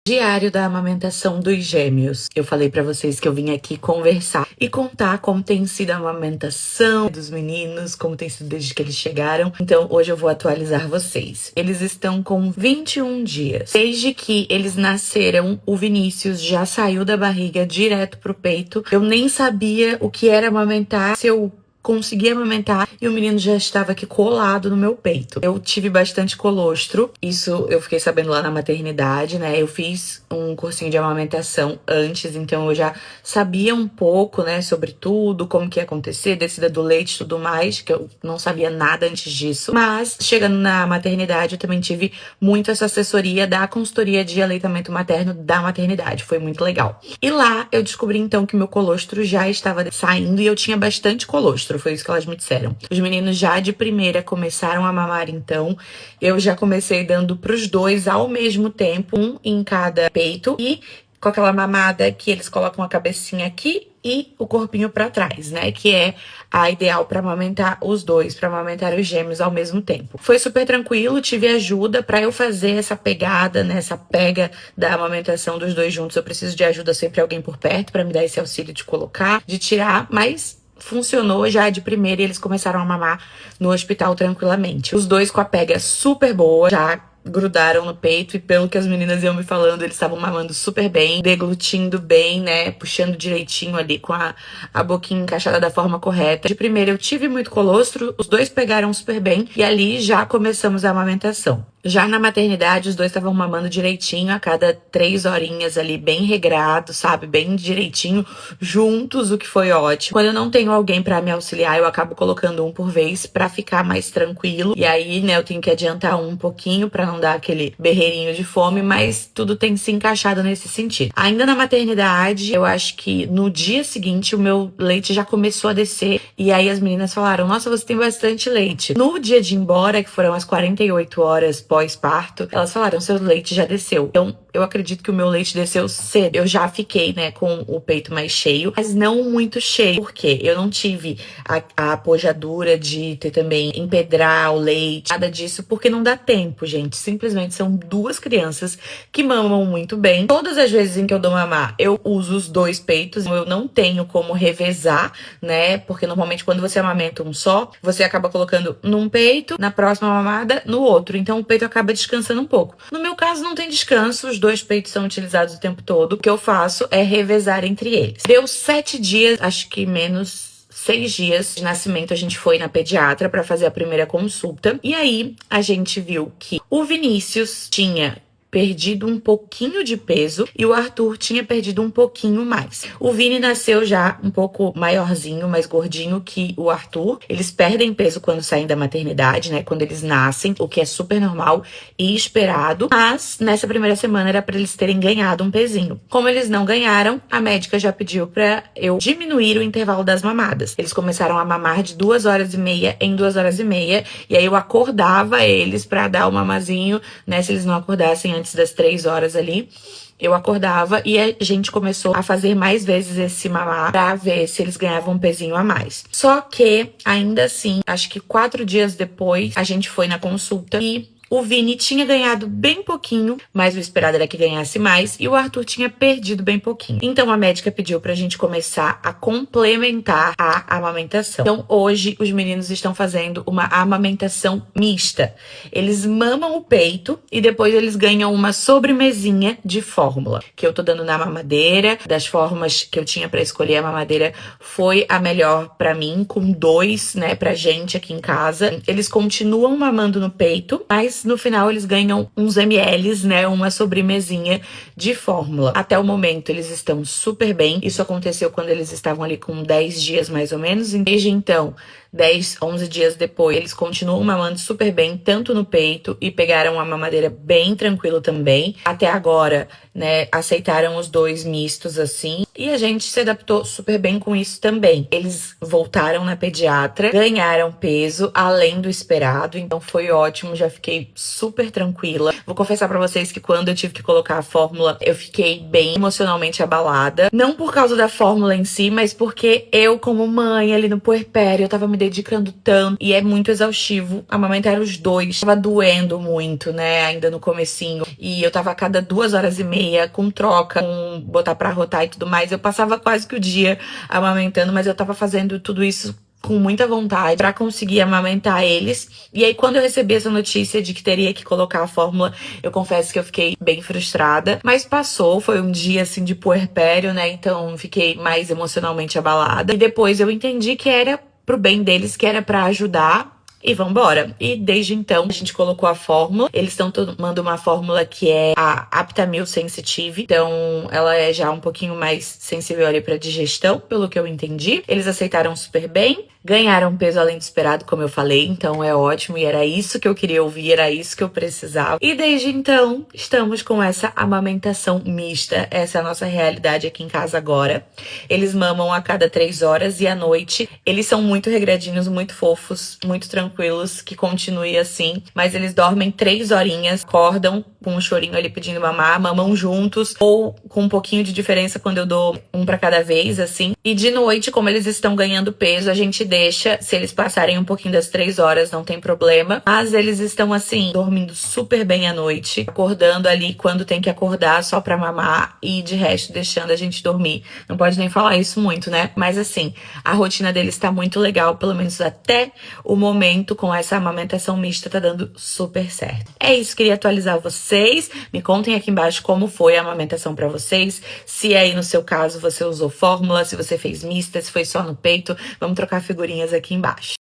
Diário da amamentação dos gêmeos. Eu falei pra vocês que eu vim aqui conversar e contar como tem sido a amamentação dos meninos, como tem sido desde que eles chegaram. Então hoje eu vou atualizar vocês. Eles estão com 21 dias. Desde que eles nasceram, o Vinícius já saiu da barriga direto pro peito. Eu nem sabia o que era amamentar, se eu consegui amamentar e o menino já estava aqui colado no meu peito. Eu tive bastante colostro, isso eu fiquei sabendo lá na maternidade, né? Eu fiz um cursinho de amamentação antes, então eu já sabia um pouco, né, sobre tudo, como que ia acontecer, descida do leite e tudo mais, que eu não sabia nada antes disso. Mas, chegando na maternidade, eu também tive muito essa assessoria da consultoria de aleitamento materno da maternidade. Foi muito legal. E lá eu descobri, então, que meu colostro já estava saindo e eu tinha bastante colostro. Foi isso que elas me disseram. Os meninos já de primeira começaram a mamar, então eu já comecei dando pros dois ao mesmo tempo, um em cada peito e com aquela mamada que eles colocam a cabecinha aqui e o corpinho pra trás, né? Que é a ideal pra amamentar os dois, pra amamentar os gêmeos ao mesmo tempo. Foi super tranquilo, tive ajuda pra eu fazer essa pegada, né? Essa pega da amamentação dos dois juntos. Eu preciso de ajuda, sempre alguém por perto pra me dar esse auxílio de colocar, de tirar, mas funcionou já de primeira e eles começaram a mamar no hospital tranquilamente. Os dois com a pega super boa, já grudaram no peito e pelo que as meninas iam me falando, eles estavam mamando super bem, deglutindo bem, né, puxando direitinho ali com a boquinha encaixada da forma correta. De primeira eu tive muito colostro, os dois pegaram super bem e ali já começamos a amamentação. Já na maternidade, os dois estavam mamando direitinho, a cada 3 horinhas ali, bem regrado, sabe? Bem direitinho, juntos, o que foi ótimo. Quando eu não tenho alguém pra me auxiliar, eu acabo colocando um por vez pra ficar mais tranquilo. E aí, né, eu tenho que adiantar um pouquinho pra não dar aquele berreirinho de fome, mas tudo tem se encaixado nesse sentido. Ainda na maternidade, eu acho que no dia seguinte o meu leite já começou a descer. E aí as meninas falaram, nossa, você tem bastante leite. No dia de ir embora, que foram as 48 horas pós-parto, elas falaram, seu leite já desceu. Então, eu acredito que o meu leite desceu cedo. Eu já fiquei, né, com o peito mais cheio, mas não muito cheio. Por quê? Eu não tive a apojadura de ter também empedrar o leite, nada disso, porque não dá tempo, gente. Simplesmente são duas crianças que mamam muito bem. Todas as vezes em que eu dou mamar, eu uso os dois peitos. Eu não tenho como revezar, né, porque normalmente quando você amamenta um só, você acaba colocando num peito, na próxima mamada, no outro. Então o peito acaba descansando um pouco. No meu caso, não tem descanso, os dois peitos são utilizados o tempo todo. O que eu faço é revezar entre eles. Deu 7 dias, acho que menos 6 dias de nascimento, a gente foi na pediatra para fazer a primeira consulta. E aí, a gente viu que o Vinícius tinha perdido um pouquinho de peso e o Arthur tinha perdido um pouquinho mais. O Vini nasceu já um pouco maiorzinho, mais gordinho que o Arthur. Eles perdem peso quando saem da maternidade, né? Quando eles nascem, o que é super normal e esperado. Mas nessa primeira semana era para eles terem ganhado um pezinho. Como eles não ganharam, a médica já pediu para eu diminuir o intervalo das mamadas. Eles começaram a mamar de 2h30 em 2h30 e aí eu acordava eles para dar o mamazinho, né? Se eles não acordassem antes das 3 horas ali, eu acordava e a gente começou a fazer mais vezes esse mamar pra ver se eles ganhavam um pezinho a mais. Só que, ainda assim, acho que 4 dias depois, a gente foi na consulta e o Vini tinha ganhado bem pouquinho, mas o esperado era que ganhasse mais, e o Arthur tinha perdido bem pouquinho. Então a médica pediu pra gente começar a complementar a amamentação. Então hoje os meninos estão fazendo uma amamentação mista. Eles mamam o peito e depois eles ganham uma sobremesinha de fórmula, que eu tô dando na mamadeira. Das formas que eu tinha pra escolher, a mamadeira foi a melhor pra mim, com 2, né, pra gente aqui em casa. Eles continuam mamando no peito, mas no final eles ganham uns ml, né, uma sobremesinha de fórmula. Até o momento eles estão super bem. Isso aconteceu quando eles estavam ali com 10 dias mais ou menos. Desde então, 10, 11 dias depois, eles continuam mamando super bem, tanto no peito, e pegaram uma mamadeira bem tranquilo também. Até agora, né, aceitaram os 2 mistos assim, e a gente se adaptou super bem com isso também. Eles voltaram na pediatra, ganharam peso além do esperado, então foi ótimo, já fiquei super tranquila. Vou confessar pra vocês que quando eu tive que colocar a fórmula, eu fiquei bem emocionalmente abalada. Não por causa da fórmula em si, mas porque eu, como mãe, ali no puerpério, eu tava me dedicando tanto, e é muito exaustivo amamentar os dois. Tava doendo muito, né, ainda no comecinho, e eu tava a cada 2h30 companhia, com troca, com botar pra rotar e tudo mais. Eu passava quase que o dia amamentando, mas eu tava fazendo tudo isso com muita vontade pra conseguir amamentar eles. E aí, quando eu recebi essa notícia de que teria que colocar a fórmula, eu confesso que eu fiquei bem frustrada. Mas passou, foi um dia assim de puerpério, né? Então fiquei mais emocionalmente abalada. E depois eu entendi que era pro bem deles, que era pra ajudar. E vambora. E desde então, a gente colocou a fórmula. Eles estão tomando uma fórmula que é a Aptamil Sensitive. Então, ela é já um pouquinho mais sensível ali pra digestão, pelo que eu entendi. Eles aceitaram super bem. Ganharam peso além do esperado, como eu falei, então é ótimo. E era isso que eu queria ouvir, era isso que eu precisava. E desde então, estamos com essa amamentação mista. Essa é a nossa realidade aqui em casa agora. Eles mamam a cada 3 horas e à noite. Eles são muito regradinhos, muito fofos, muito tranquilos, que continue assim. Mas eles dormem 3 horinhas, acordam com um chorinho ali pedindo mamar, mamam juntos, ou com um pouquinho de diferença quando eu dou um pra cada vez, assim. E de noite, como eles estão ganhando peso, a gente deixa, se eles passarem um pouquinho das 3 horas, não tem problema. Mas eles estão, assim, dormindo super bem à noite, acordando ali quando tem que acordar só pra mamar e de resto deixando a gente dormir. Não pode nem falar isso muito, né? Mas assim, a rotina deles tá muito legal, pelo menos até o momento, com essa amamentação mista, tá dando super certo. É isso, queria atualizar vocês. Me contem aqui embaixo como foi a amamentação pra vocês. Se aí no seu caso você usou fórmula, se você fez mista, se foi só no peito. Vamos trocar figurinhas aqui embaixo.